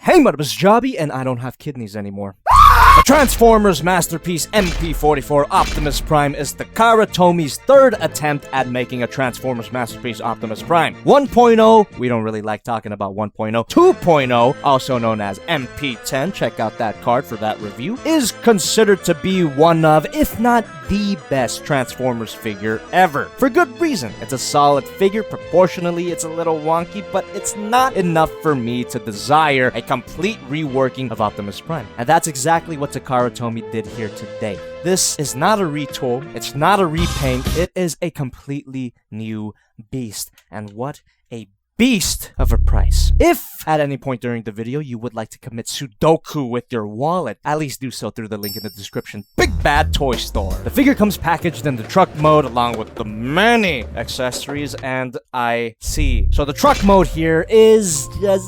Hey, my name is Jobby, and I don't have kidneys anymore. The Transformers Masterpiece MP-44 Optimus Prime is Takara Tomy's third attempt at making a Transformers Masterpiece Optimus Prime. 1.0, we don't really like talking about 1.0. 2.0, also known as MP-10, check out that card for that review, is considered to be one of, if not the best Transformers figure ever. For good reason. It's a solid figure, proportionally it's a little wonky, but it's not enough for me to desire a complete reworking of Optimus Prime. And that's exactly what Takara Tomy did here today. This is not a retool, it's not a repaint, it is a completely new beast. And what a beast of a price. If at any point during the video you would like to commit Sudoku with your wallet, at least do so through the link in the description. Big Bad Toy Store. The figure comes packaged in the truck mode along with the many accessories and IC. So the truck mode here is just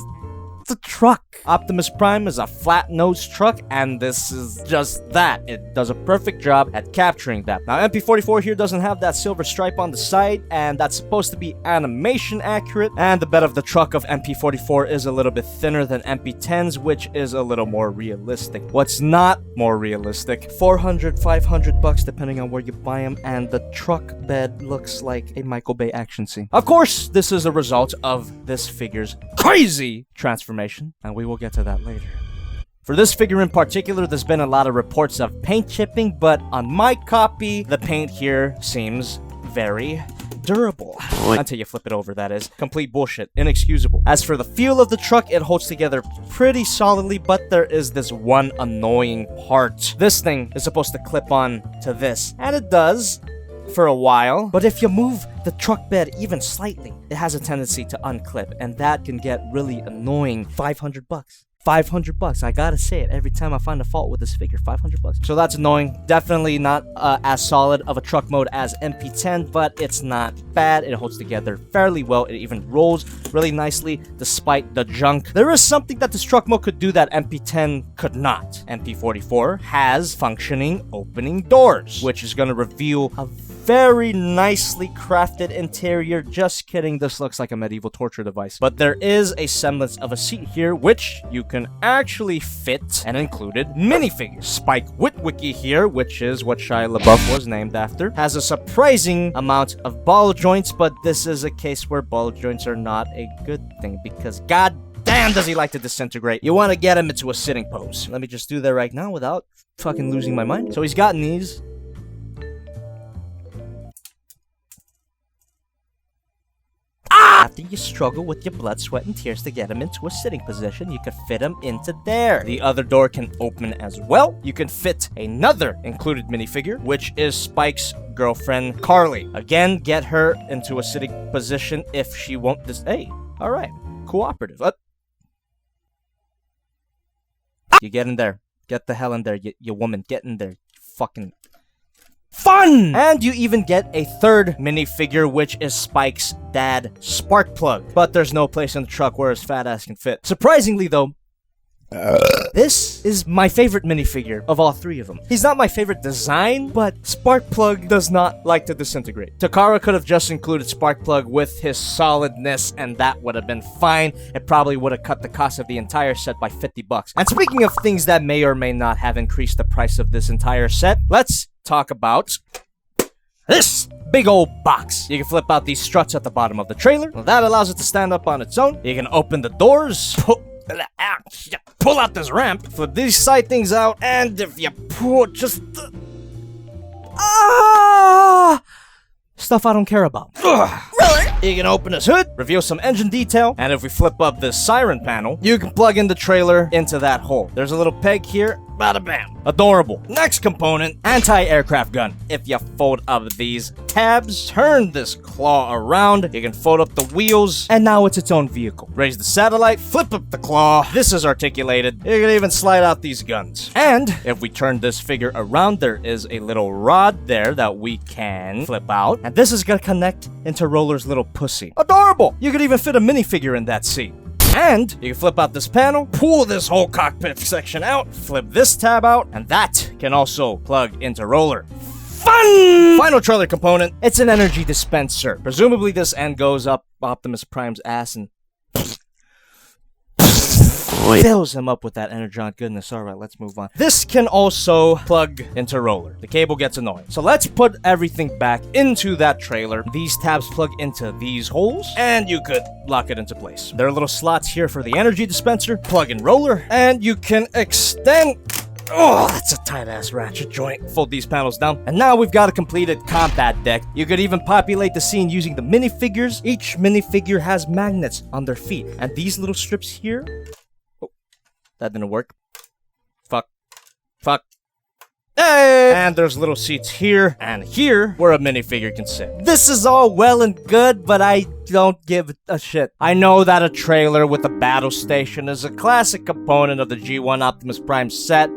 the truck. Optimus Prime is a flat-nosed truck, and this is just that. It does a perfect job at capturing that. Now, MP-44 here doesn't have that silver stripe on the side, and that's supposed to be animation accurate, and the bed of the truck of MP-44 is a little bit thinner than MP-10's, which is a little more realistic. What's not more realistic? 400, 500 bucks depending on where you buy them, and the truck bed looks like a Michael Bay action scene. Of course, this is a result of this figure's crazy transformation, and we will get to that later. For this figure in particular, there's been a lot of reports of paint chipping, but on my copy, the paint here seems very durable. Until you flip it over, that is. Complete bullshit. Inexcusable. As for the feel of the truck, it holds together pretty solidly, but there is this one annoying part. This thing is supposed to clip on to this, and it does for a while, but if you move the truck bed even slightly, it has a tendency to unclip, and that can get really annoying. 500 bucks. 500 bucks. I gotta say it every time I find a fault with this figure. 500 bucks. So that's annoying. Definitely not as solid of a truck mode as MP-10, but it's not bad. It holds together fairly well. It even rolls really nicely despite the junk. There is something that this truck mode could do that MP-10 could not. MP-44 has functioning opening doors, which is gonna reveal a very nicely crafted interior. Just kidding, this looks like a medieval torture device. But there is a semblance of a seat here, which you can actually fit an included minifigure. Spike Witwicky here, which is what Shia LaBeouf was named after, has a surprising amount of ball joints, but this is a case where ball joints are not a good thing, because god damn does he like to disintegrate. You want to get him into a sitting pose. Let me just do that right now without fucking losing my mind. So he's got knees. After you struggle with your blood, sweat, and tears to get him into a sitting position, you can fit him into there. The other door can open as well. You can fit another included minifigure, which is Spike's girlfriend, Carly. Again, get her into a sitting position if she won't Hey, alright. Cooperative. You get in there. Get the hell in there, you woman. Get in there. Fucking fun! And you even get a third minifigure, which is Spike's dad, Sparkplug. But there's no place in the truck where his fat ass can fit. Surprisingly, though, this is my favorite minifigure of all three of them. He's not my favorite design, but Sparkplug does not like to disintegrate. Takara could have just included Sparkplug with his solidness, and that would have been fine. It probably would have cut the cost of the entire set by 50 bucks. And speaking of things that may or may not have increased the price of this entire set, let's talk about this big old box. You can flip out these struts at the bottom of the trailer. Well, that allows it to stand up on its own. You can open the doors, pull out this ramp, flip these side things out, and if you pull just stuff I don't care about. Really? You can open this hood, reveal some engine detail, and if we flip up this siren panel, you can plug in the trailer into that hole. There's a little peg here. Bada bam. Adorable. Next component, anti-aircraft gun. If you fold up these tabs, turn this claw around, you can fold up the wheels, and now it's its own vehicle. Raise the satellite, flip up the claw. This is articulated. You can even slide out these guns. And if we turn this figure around, there is a little rod there that we can flip out, and this is gonna connect into Roller's little pussy. Adorable. You could even fit a minifigure in that seat. And you can flip out this panel, pull this whole cockpit section out, flip this tab out, and that can also plug into Roller. Fun! Final trailer component, it's an energy dispenser. Presumably this end goes up Optimus Prime's ass and boy. Fills him up with that energon goodness. Alright, let's move on. This can also plug into roller. The cable gets annoying. So let's put everything back into that trailer. These tabs plug into these holes, and you could lock it into place. There are little slots here for the energy dispenser, plug in roller, and you can extend. Oh, that's a tight-ass ratchet joint. Fold these panels down. And now we've got a completed combat deck. You could even populate the scene using the minifigures. Each minifigure has magnets on their feet. And these little strips here... Oh, that didn't work. Fuck. Hey! And there's little seats here and here where a minifigure can sit. This is all well and good, but I don't give a shit. I know that a trailer with a battle station is a classic component of the G1 Optimus Prime set,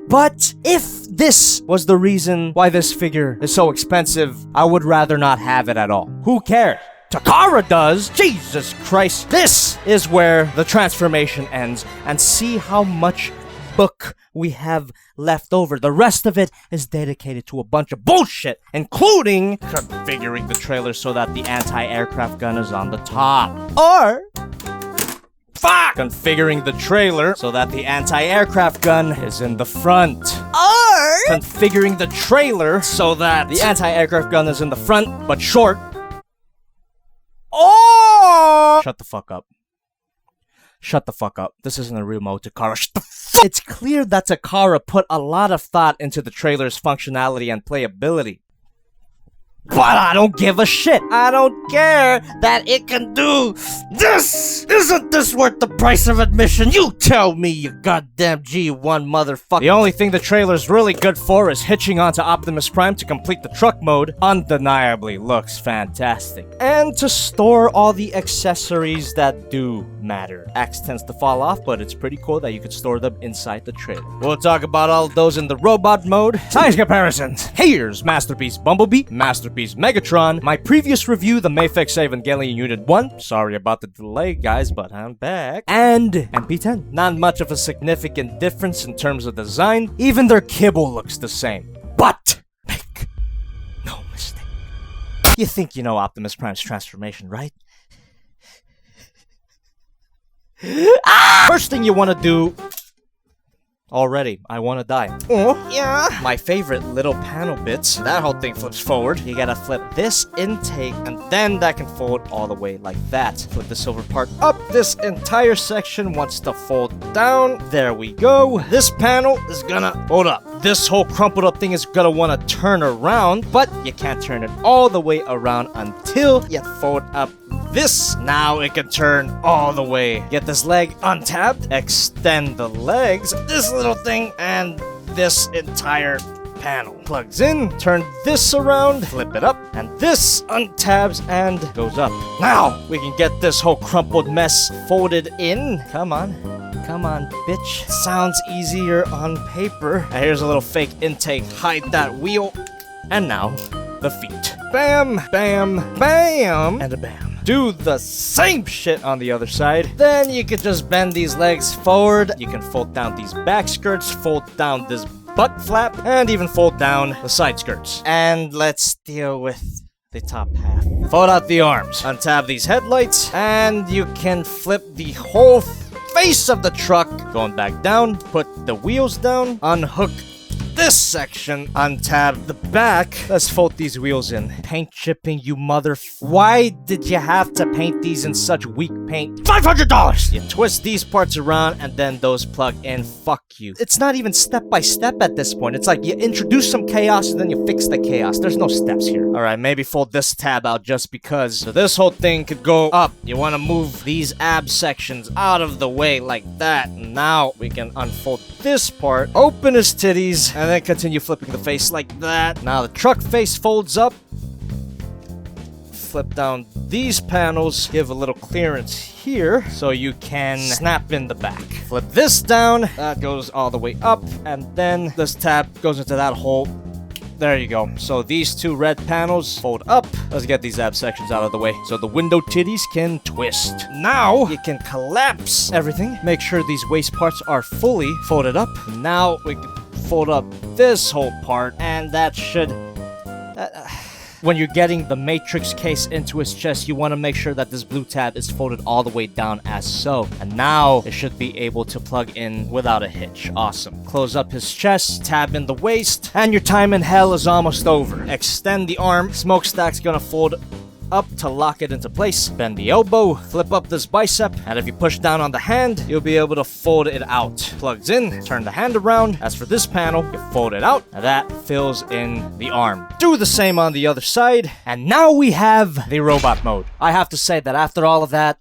but if this was the reason why this figure is so expensive, I would rather not have it at all. Who cares? Takara does! Jesus Christ! This is where the transformation ends, and see how much book we have left over. The rest of it is dedicated to a bunch of bullshit, including configuring the trailer so that the anti-aircraft gun is on the top. Or... fuck! Configuring the trailer so that the anti-aircraft gun is in the front. Or... configuring the trailer so that the anti-aircraft gun is in the front, but short. Or... shut the fuck up. Shut the fuck up. This isn't a real mode, Takara. Shut the fuck. It's clear that Takara put a lot of thought into the trailer's functionality and playability. But I don't give a shit. I don't care that it can do this. Isn't this worth the price of admission? You tell me, you goddamn G1 motherfucker. The only thing the trailer's really good for is hitching onto Optimus Prime to complete the truck mode. Undeniably looks fantastic. And to store all the accessories that do matter. Axe tends to fall off, but it's pretty cool that you could store them inside the trailer. We'll talk about all of those in the robot mode. Size comparisons. Here's Masterpiece Bumblebee, Masterpiece Megatron, my previous review, the Mafex Evangelion Unit 1. Sorry about the delay, guys, but I'm back. And MP-10. Not much of a significant difference in terms of design. Even their kibble looks the same. But make no mistake. You think you know Optimus Prime's transformation, right? First thing you want to do... already, I want to die. Oh, yeah. My favorite little panel bits. That whole thing flips forward. You gotta flip this intake, and then that can fold all the way like that. Flip the silver part up. This entire section wants to fold down. There we go. This panel is gonna fold up. This whole crumpled up thing is gonna want to turn around, but you can't turn it all the way around until you fold up this. Now it can turn all the way. Get this leg untabbed, extend the legs, this little thing, and this entire panel plugs in. Turn this around, flip it up, and this untabs and goes up. Now we can get this whole crumpled mess folded in. Come on, bitch. Sounds easier on paper. Now here's a little fake intake. Hide that wheel. And now the feet. Bam, bam, bam, and a bam. Do the same shit on the other side. Then you could just bend these legs forward. You can fold down these back skirts, fold down this butt flap, and even fold down the side skirts. And let's deal with the top half. Fold out the arms, untab these headlights, and you can flip the whole face of the truck. Going back down, put the wheels down, unhook this section, untab the back. Let's fold these wheels in. Paint chipping, you Why did you have to paint these in such weak paint? $500! You twist these parts around and then those plug in. Fuck you. It's not even step by step at this point. It's like you introduce some chaos and then you fix the chaos. There's no steps here. Alright, maybe fold this tab out just because. So this whole thing could go up. You want to move these ab sections out of the way like that. Now we can unfold this part, open his titties, and then continue flipping the face like that. Now the truck face folds up. Flip down these panels, give a little clearance here so you can snap in the back. Flip this down, that goes all the way up, and then this tab goes into that hole. There you go. So these two red panels fold up. Let's get these ab sections out of the way so the window titties can twist. Now you can collapse everything. Make sure these waist parts are fully folded up. Now we can fold up this whole part, and that should... when you're getting the matrix case into his chest, you want to make sure that this blue tab is folded all the way down as so. And now it should be able to plug in without a hitch. Awesome. Close up his chest, tab in the waist, and your time in hell is almost over. Extend the arm. Smokestack's gonna fold up to lock it into place. Bend the elbow, flip up this bicep, and if you push down on the hand, you'll be able to fold it out. Plugs in, turn the hand around. As for this panel, you fold it out, and that fills in the arm. Do the same on the other side, and now we have the robot mode. I have to say that after all of that,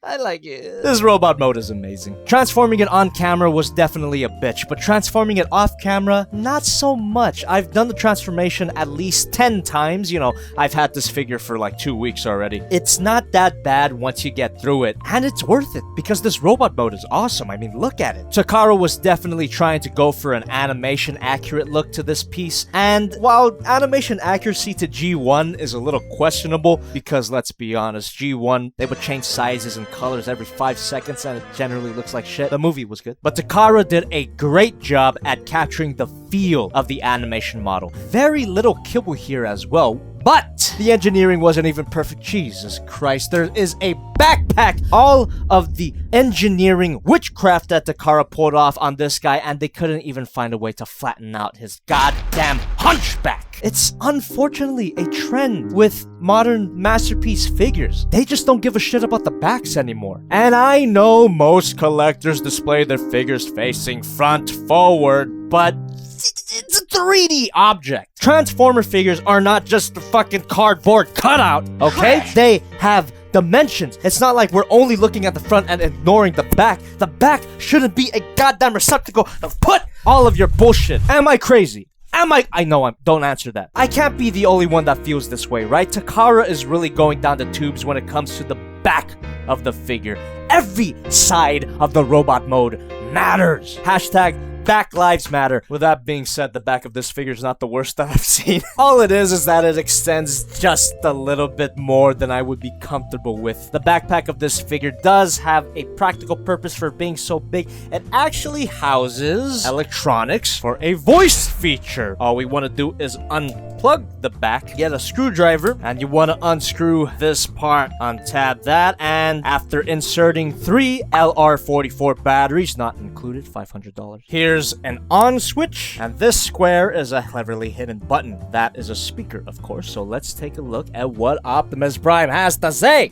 I like it. This robot mode is amazing. Transforming it on camera was definitely a bitch, but transforming it off camera, not so much. I've done the transformation at least 10 times. You know, I've had this figure for like 2 weeks already. It's not that bad once you get through it, and it's worth it because this robot mode is awesome. I mean, look at it. Takara was definitely trying to go for an animation accurate look to this piece, and while animation accuracy to G1 is a little questionable, because let's be honest, G1, they would change sizes and colors every 5 seconds and it generally looks like shit. The movie was good. But Takara did a great job at capturing the feel of the animation model. Very little kibble here as well, but the engineering wasn't even perfect. Jesus Christ, there is a backpack. All of the engineering witchcraft that Takara pulled off on this guy, and they couldn't even find a way to flatten out his goddamn hunchback. It's unfortunately a trend with modern Masterpiece figures. They just don't give a shit about the backs anymore. And I know most collectors display their figures facing front forward, but it's a 3D object. Transformer figures are not just a fucking cardboard cutout, okay? They have dimensions. It's not like we're only looking at the front and ignoring the back. The back shouldn't be a goddamn receptacle to put all of your bullshit. Am I crazy? I know don't answer that. I can't be the only one that feels this way, right? Takara is really going down the tubes when it comes to the back of the figure. Every side of the robot mode matters. Hashtag Back Lives Matter. With that being said, the back of this figure is not the worst that I've seen. All it is that it extends just a little bit more than I would be comfortable with. The backpack of this figure does have a practical purpose for being so big. It actually houses electronics for a voice feature. All we want to do is unplug the back, get a screwdriver, and you want to unscrew this part, untab that, and after inserting 3 LR44 batteries, not included, $500. Here's an on switch, and this square is a cleverly hidden button. That is a speaker, of course, so let's take a look at what Optimus Prime has to say.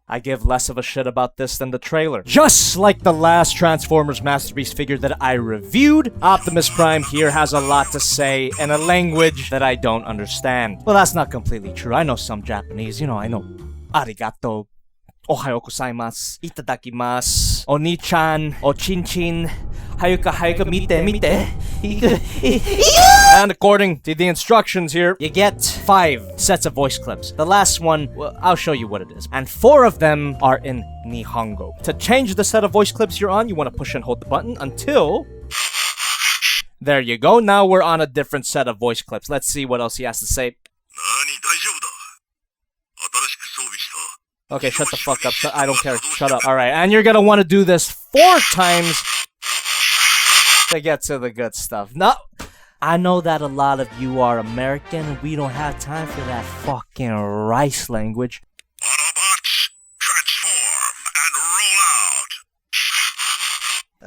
I give less of a shit about this than the trailer. Just like the last Transformers Masterpiece figure that I reviewed, Optimus Prime here has a lot to say in a language that I don't understand. Well, that's not completely true. I know some Japanese, you know, I know arigato, ohayo gozaimasu, itadakimasu, oni-chan, o-chin-chin, hayuka mite. And according to the instructions here, you get 5 sets of voice clips. The last one, well, I'll show you what it is. And 4 of them are in Nihongo. To change the set of voice clips you're on, you want to push and hold the button until... There you go. Now we're on a different set of voice clips. Let's see what else he has to say. Okay, shut the fuck up. I don't care. Shut up. Alright, and you're gonna want to do this 4 times to get to the good stuff. No, I know that a lot of you are American and we don't have time for that fucking rice language. Autobots, transform and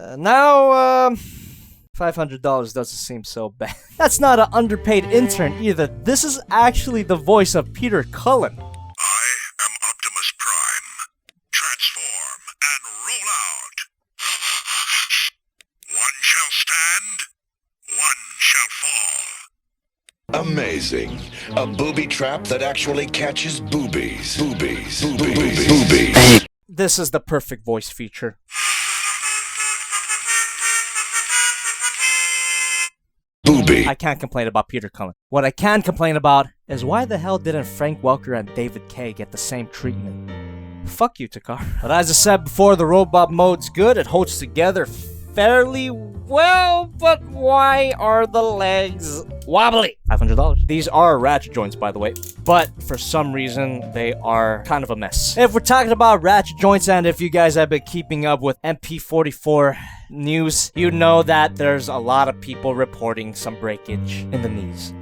roll out. Now, $500 doesn't seem so bad. That's not an underpaid intern either. This is actually the voice of Peter Cullen. I am Optimus Prime. Transform and roll out. One shall stand, one shall fall. Amazing. A booby trap that actually catches boobies. Boobies. This is the perfect voice feature. Booby. I can't complain about Peter Cullen. What I can complain about is why the hell didn't Frank Welker and David Kaye get the same treatment? Fuck you, Takara. But as I said before, the robot mode's good. It holds together fairly well, but why are the legs wobbly? $500. These are ratchet joints, by the way, but for some reason, they are kind of a mess. If we're talking about ratchet joints, and if you guys have been keeping up with MP-44, news, you know that there's a lot of people reporting some breakage in the knees.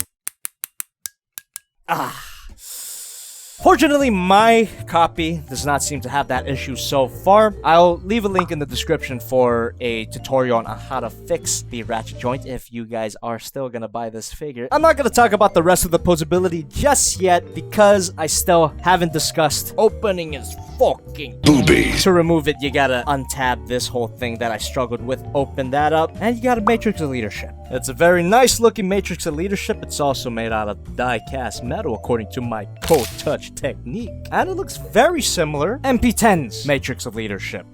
Fortunately, my copy does not seem to have that issue so far. I'll leave a link in the description for a tutorial on how to fix the ratchet joint if you guys are still gonna buy this figure. I'm not gonna talk about the rest of the posability just yet because I still haven't discussed opening his fucking Boobies. To remove it, you gotta untab this whole thing that I struggled with, open that up, and you got a Matrix of Leadership. It's a very nice looking Matrix of Leadership. It's also made out of die-cast metal according to my cold touch technique. And it looks very similar MP-10's Matrix of Leadership.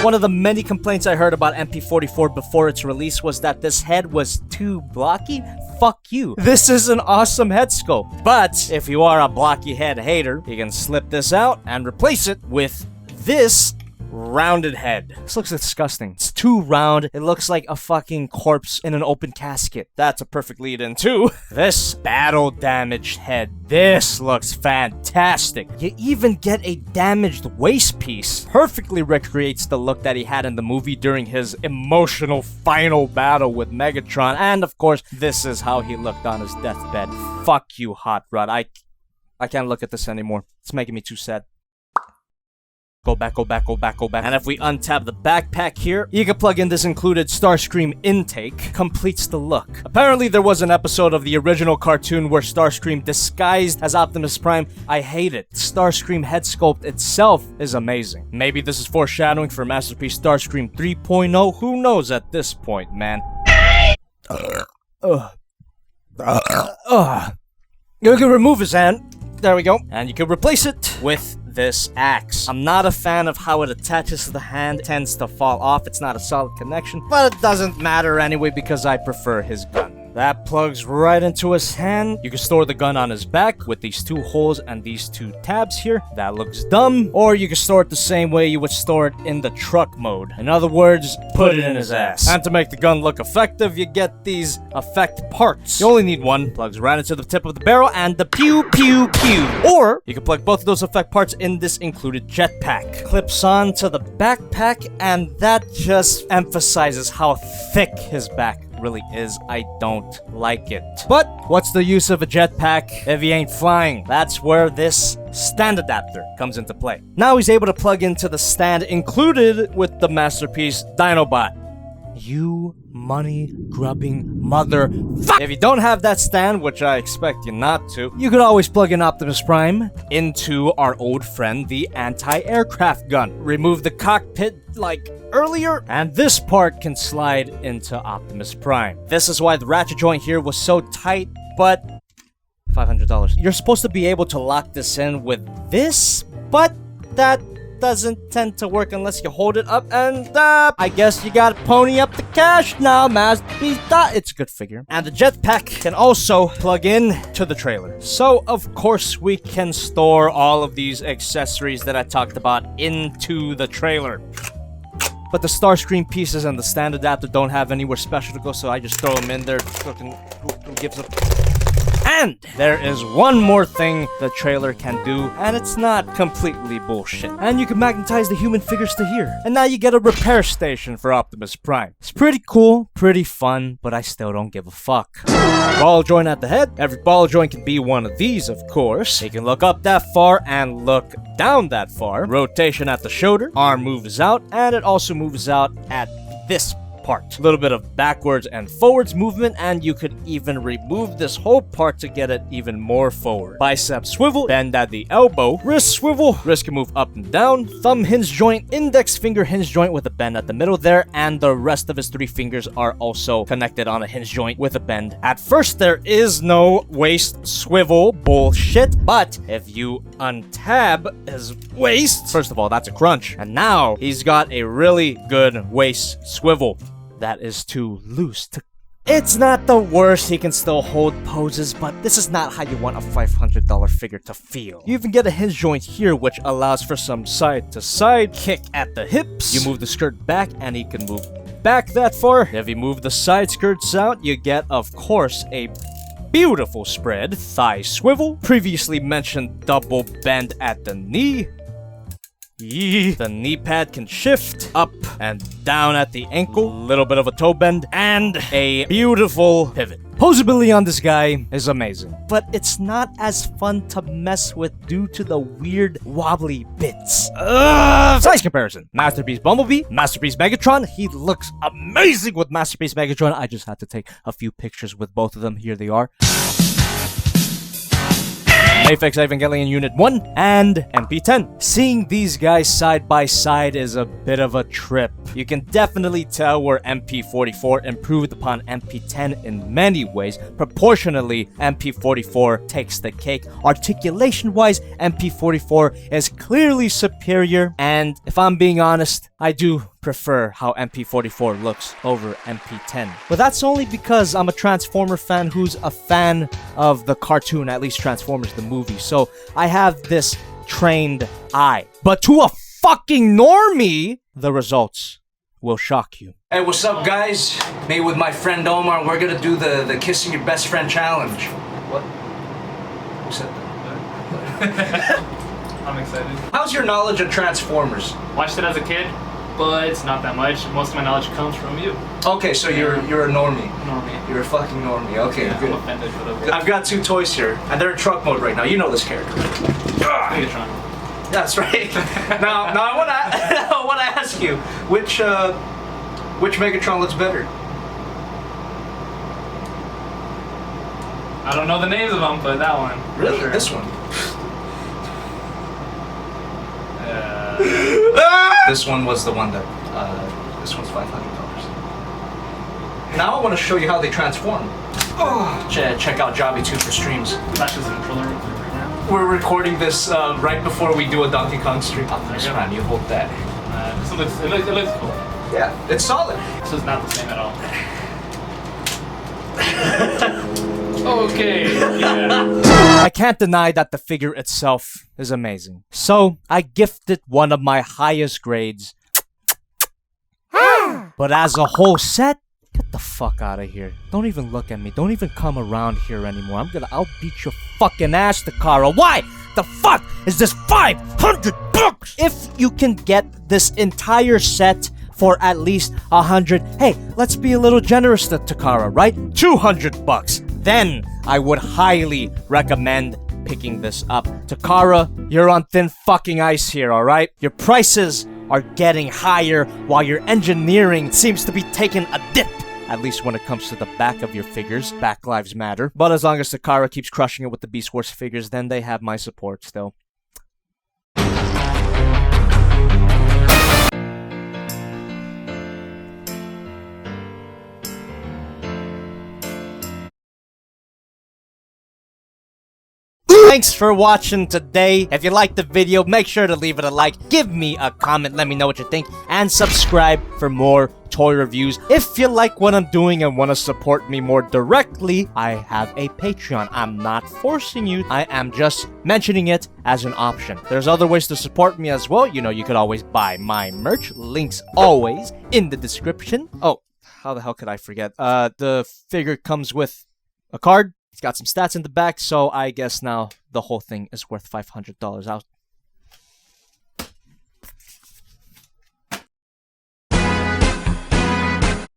One of the many complaints I heard about MP-44 before its release was that this head was too blocky. Fuck you. This is an awesome head sculpt. But if you are a blocky head hater, you can slip this out and replace it with this rounded head. This looks disgusting. It's too round. It looks like a fucking corpse in an open casket. That's a perfect lead-in too. This battle damaged head. This looks fantastic. You even get a damaged waist piece. Perfectly recreates the look that he had in the movie during his emotional final battle with Megatron. And of course, this is how he looked on his deathbed. Fuck you, Hot Rod. I can't look at this anymore. It's making me too sad. Go back, go back, go back, go back. And if we untap the backpack here, you can plug in this included Starscream intake. Completes the look. Apparently there was an episode of the original cartoon where Starscream disguised as Optimus Prime. I hate it. Starscream head sculpt itself is amazing. Maybe this is foreshadowing for Masterpiece Starscream 3.0. Who knows at this point, man? You can remove his hand. There we go. And you can replace it with this axe. I'm not a fan of how it attaches to the hand. It tends to fall off. It's not a solid connection, but it doesn't matter anyway because I prefer his gun. That plugs right into his hand. You can store the gun on his back with these two holes and these two tabs here. That looks dumb. Or you can store it the same way you would store it in the truck mode. In other words, put it in his ass. And to make the gun look effective, you get these effect parts. You only need one. Plugs right into the tip of the barrel and the pew pew pew. Or you can plug both of those effect parts in this included jetpack. Clips on to the backpack and that just emphasizes how thick his back really is. I don't like it. But what's the use of a jetpack if he ain't flying? That's where this stand adapter comes into play. Now he's able to plug into the stand included with the Masterpiece Dinobot. You money-grubbing motherfucker! If you don't have that stand, which I expect you not to, you could always plug in Optimus Prime into our old friend, the anti-aircraft gun. Remove the cockpit like earlier, and this part can slide into Optimus Prime. This is why the ratchet joint here was so tight, but $500. You're supposed to be able to lock this in with this, but that doesn't tend to work unless you hold it up, and I guess you gotta pony up the cash now, Masterpiece. It's a good figure. And the jetpack can also plug in to the trailer. So, of course, we can store all of these accessories that I talked about into the trailer. But the Starscream pieces and the stand adapter don't have anywhere special to go, so I just throw them in there. Fucking who gives a... And there is one more thing the trailer can do, and it's not completely bullshit. And you can magnetize the human figures to here. And now you get a repair station for Optimus Prime. It's pretty cool, pretty fun, but I still don't give a fuck. Ball joint at the head. Every ball joint can be one of these, of course. You can look up that far and look down that far. Rotation at the shoulder. Arm moves out, and it also moves out at this part. A little bit of backwards and forwards movement, and you could even remove this whole part to get it even more forward. Bicep swivel, bend at the elbow, wrist swivel, wrist can move up and down, thumb hinge joint, index finger hinge joint with a bend at the middle there, and the rest of his three fingers are also connected on a hinge joint with a bend. At first, there is no waist swivel bullshit, but if you untab his waist, first of all, that's a crunch, and now he's got a really good waist swivel. That is too loose to... It's not the worst, he can still hold poses, but this is not how you want a $500 figure to feel. You even get a hinge joint here, which allows for some side-to-side kick at the hips. You move the skirt back, and he can move back that far. If you move the side skirts out, you get, of course, a beautiful spread. Thigh swivel. Previously mentioned double bend at the knee. Yee. The knee pad can shift up and down at the ankle, a little bit of a toe bend, and a beautiful pivot. Posability on this guy is amazing, but it's not as fun to mess with due to the weird wobbly bits. Size comparison. Masterpiece Bumblebee, Masterpiece Megatron. He looks amazing with Masterpiece Megatron. I just had to take a few pictures with both of them. Here they are. Aphex Evangelion Unit 1 and MP-10. Seeing these guys side by side is a bit of a trip. You can definitely tell where MP-44 improved upon MP-10 in many ways. Proportionally, MP-44 takes the cake. Articulation-wise, MP-44 is clearly superior, and if I'm being honest, I do prefer how MP-44 looks over MP-10. But that's only because I'm a Transformer fan who's a fan of the cartoon, at least Transformers the movie, so I have this trained eye. But to a fucking normie, the results will shock you. Hey, what's up, guys? Me with my friend Omar, we're gonna do the kissing your best friend challenge. What? Who said that? I'm excited. How's your knowledge of Transformers? Watched it as a kid, but it's not that much. Most of my knowledge comes from you. Okay, so you're a normie. Normie. You're a fucking normie. Okay, Yeah, good. I'm offended for the I've got two toys here, and they're in truck mode right now. You know this character. Megatron. That's right. now I wanna ask you, which Megatron looks better? I don't know the names of them, but that one. for Really? sure. This one. Yeah. This one was the one that. This one's $500. Now I want to show you how they transform. Check out Jobby2 for streams. That's just a controller real quick right now. We're recording this right before we do a Donkey Kong stream. Optimus Yeah. Prime, you hold that. It looks cool. Yeah, it's solid. This is not the same at all. Okay. Yeah. I can't deny that the figure itself is amazing. So, I gifted one of my highest grades. But as a whole set, get the fuck out of here. Don't even look at me. Don't even come around here anymore. I'll beat your fucking ass, Takara. Why the fuck is this $500? If you can get this entire set for at least 100, hey, let's be a little generous to Takara, right? $200. Then I would highly recommend picking this up. Takara, you're on thin fucking ice here, alright? Your prices are getting higher while your engineering seems to be taking a dip. At least when it comes to the back of your figures. Back lives matter. But as long as Takara keeps crushing it with the Beast Wars figures, then they have my support still. Thanks for watching today. If you liked the video, make sure to leave it a like, give me a comment, let me know what you think, and subscribe for more toy reviews. If you like what I'm doing and want to support me more directly, I have a Patreon. I'm not forcing you. I am just mentioning it as an option. There's other ways to support me as well. You know, you could always buy my merch. Links always in the description. Oh, how the hell could I forget? The figure comes with a card. It's got some stats in the back, so I guess now the whole thing is worth $500.